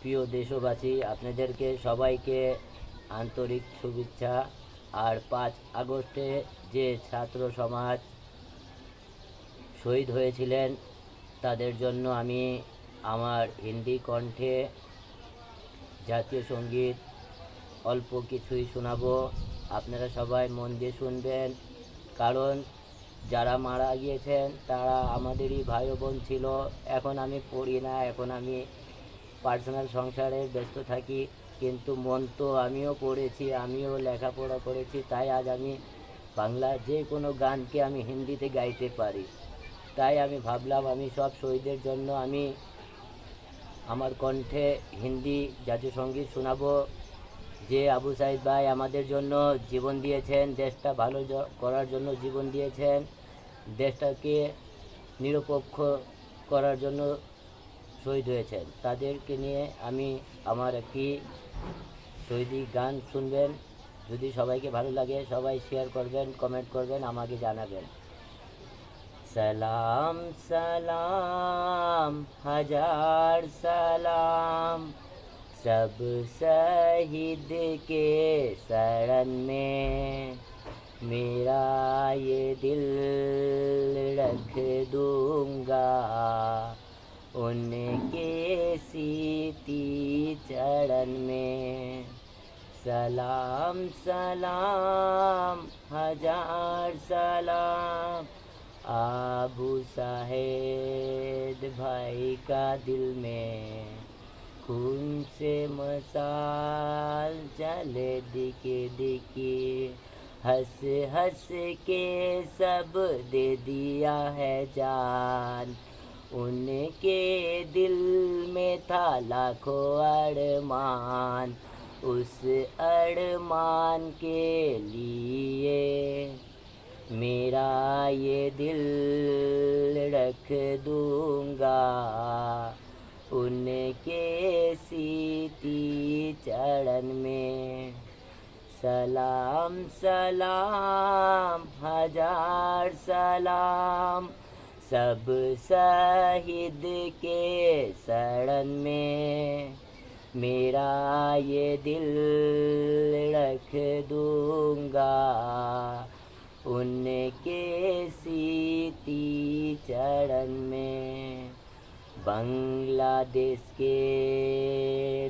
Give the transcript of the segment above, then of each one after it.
প্রিয় দেশবাসী, আপনাদেরকে সবাইকে আন্তরিক শুভেচ্ছা। আর 5 আগস্টে যে ছাত্র সমাজ শহীদ হয়েছিলেন তাদের জন্য আমি আমার হিন্দি কণ্ঠে জাতীয় সঙ্গীত অল্প কিছুই শোনাবো। আপনারা সবাই মন দিয়ে শুনবেন, কারণ যারা মারা গিয়েছেন তারা আমাদেরই ভাই বোন ছিল। এখন আমি পড়ি না, এখন আমি পার্সোনাল সংসারে ব্যস্ত থাকি, কিন্তু মন তো আমিও পড়েছি, আমিও লেখাপড়া করেছি। তাই আজ আমি বাংলা যে কোনো গানকে আমি হিন্দিতে গাইতে পারি। তাই আমি ভাবলাম আমি সব শহীদের জন্য আমি আমার কণ্ঠে হিন্দি জাতীয় সঙ্গীত শোনাবো। যে আবু সাইদ ভাই আমাদের জন্য জীবন দিয়েছেন, দেশটা ভালো করার জন্য জীবন দিয়েছেন, দেশটাকে নিরপেক্ষ করার জন্য শহীদ হয়েছেন, তাদেরকে নিয়ে আমি আমার একটি শহীদি গান শুনবেন। যদি সবাইকে ভালো লাগে সবাই শেয়ার করবেন, কমেন্ট করবেন, আমাকে জানাবেন। सलाम सलाम हजार सलाम सब शहीद के शरण में, मेरा ये दिल रख दूंगा उनके सीती चरण में। सलाम सलाम हजार सलाम आबू साहेद भाई का दिल में, खून से मसाल जले दिखे दिखे, हंस हंस के सब दे दिया है जान, उनके दिल में था लाखों अरमान, उस अरमान के लिए मेरा ये दिल रख दूंगा उनके सीती चरण में। सलाम सलाम हजार सलाम सब शहीद के शरण में, मेरा ये दिल रख दूंगा उनके सीती चरण में। बांग्लादेश के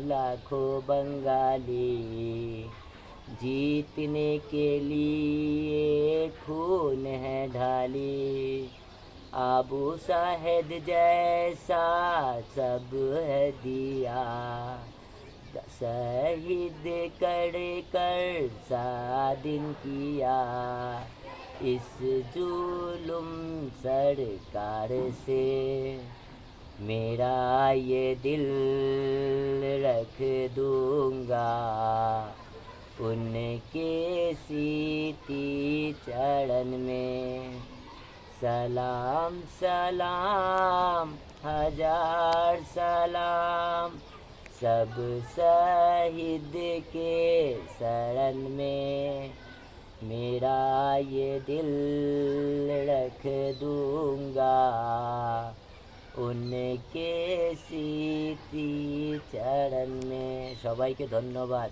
लाखों बंगाली जीतने के लिए खून है ढाली, आबू साहेद जैसा सब है दिया, शहीद कर कर सादिन किया, इस जुल्म सरकार से मेरा ये दिल रख दूंगा उनके सीती चरण में। सलाम सलाम हजार सलाम सब शहीद के शरण में, मेरा ये दिल रख दूंगा उनके सीती चरण में। সবাইকে ধন্যবাদ।